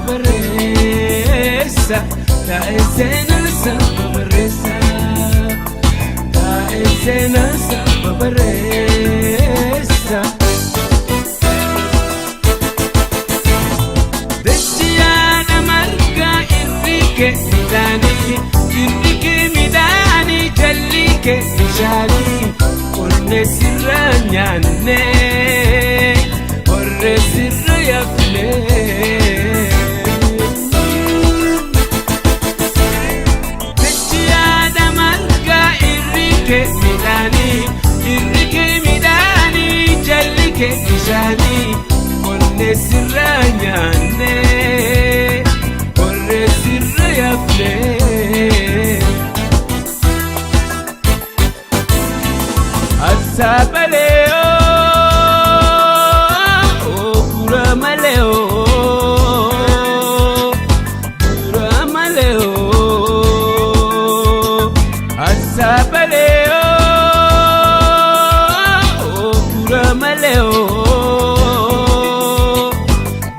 babarreessa taa'e seenasa babarreessa taa'e seenasa babarreessa Dachiyana marga irrike midani jallike nishani Orne sirra nyaanne orre sirra yafne Dachiyana marga irrike midani jallike nishani Orne sirra nyaanne orre sirra yafne Asabaleo, Kuramaleo, Kuramaleo, Asabaleo, Kuramaleo,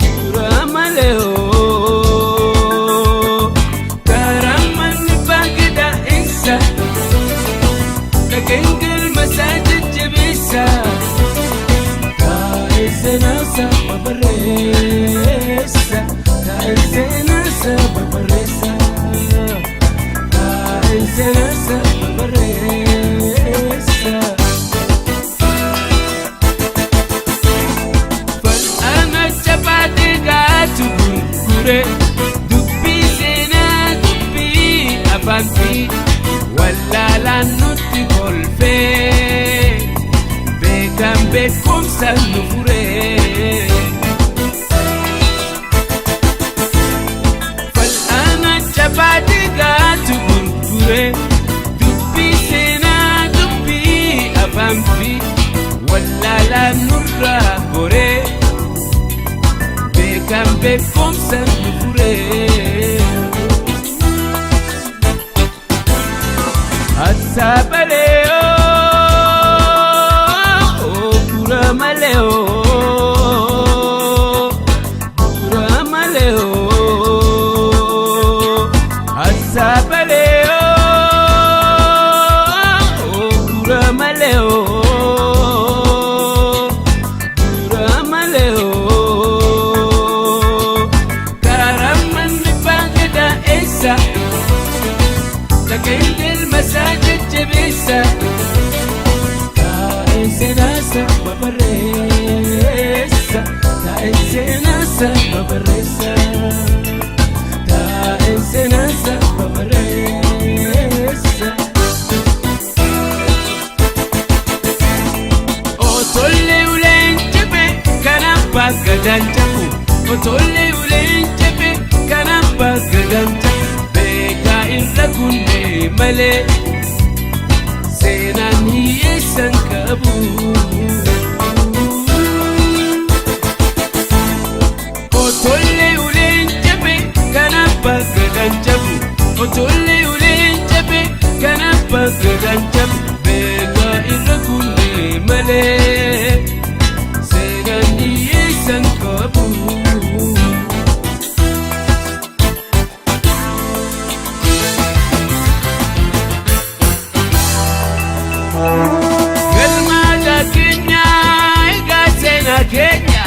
Kuramaleo, Karaman bagda isa, Kengel masajid jebisa, Kaesenasa babarreessa, Kaesenasa babarreessa, Kaesenasa babarreessa. Fal'aana jabaate gaatu gurgure, dubbii seenaa dubbii afaanfi. Wallaalaan nutti kolfee beekan beekumsa nu furee fal'aana jabaate gaatu gurgure dubbii seenaa dubbii afaanfi wallaalaan nurraa goree beekan beekumsa nu furee Asabaleo, Kuramaleo, Kuramaleo, Asabaleo, Kuramaleo, Kuramaleo, Karaman bagda esa, Kengel masajid jebisa, Kaesenasa babarreessa, Kaesenasa babarreessa, Kaesenasa babarreessa. Otolle ulen jebe kanapa gadan jabu, Otolle ulen jebe kanapa gadan jabu. Irra kunne malee seenaan hiyyeessan qabu Otollee uleen jabe kanaaf baggadan jabu Otollee uleen jabe kanaaf baggadan jabu beekaa irra kunne malee seenaan hiyyeessan qabu Galmada Kenya, Igasena Kenya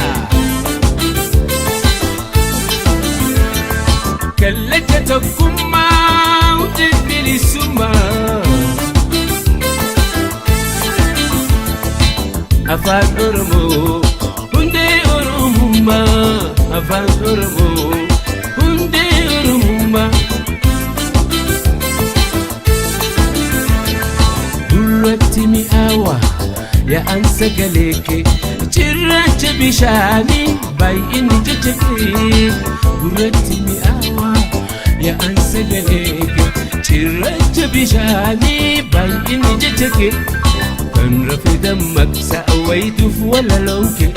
Kallacha tokkummaa ujibilisuma Afaan Oromoo hundee Oromummaa Afaan Oromoo hundee Oromummaa Durratti mi'aawa yaa'an sagalee kee cirracha bishaanii baay'inni jajjabee Durratti mi'aawa yaa'an sagalee kee cirracha bishaanii baay'inni jajjabee Kan rafe dammaqsa wayituuf walaloon kee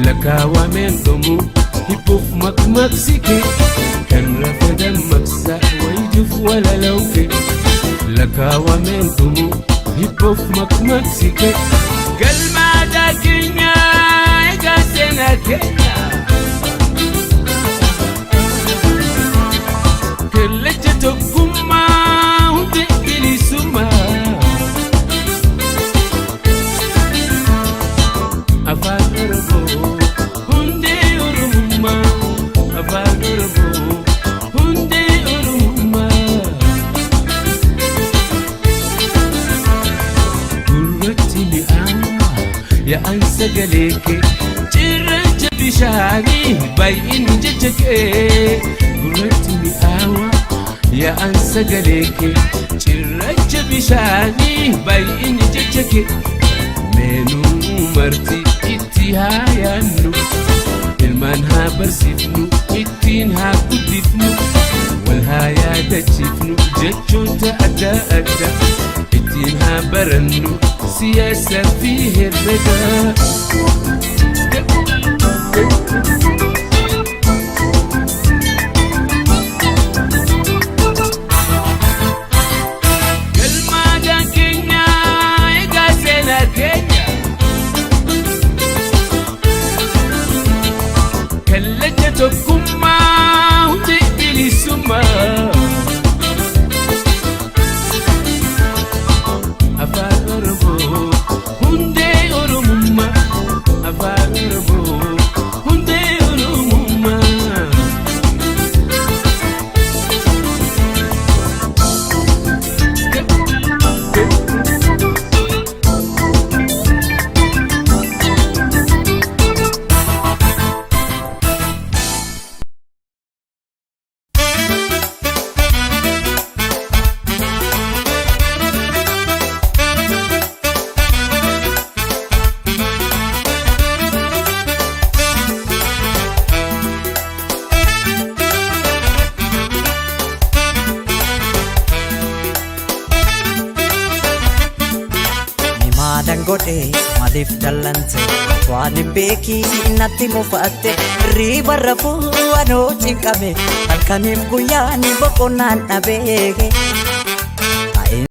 Lakaawameen dhumuu hibbuuf maqmaqsi kee Kan rafe dammaqsa wayituuf walaloon kee Lakaawameen dhumuu hibbuuf maqmaqsi kee Galmada Kenya, Igasena Kenya يا أنسى قليك جرج بشاني باين ججك قررت مئاوة يا أنسى قليك جرج بشاني باين ججك منو مرتي اتهايانو المانها برسفنو اتينها كدفنو والهايا تجفنو ججو تأدى أدى اتينها برنو سياسة فيه الرجا Dangote malif dalante wani beki natti mufatte riba rafu ano cinkame halkanif guyani bokonan abege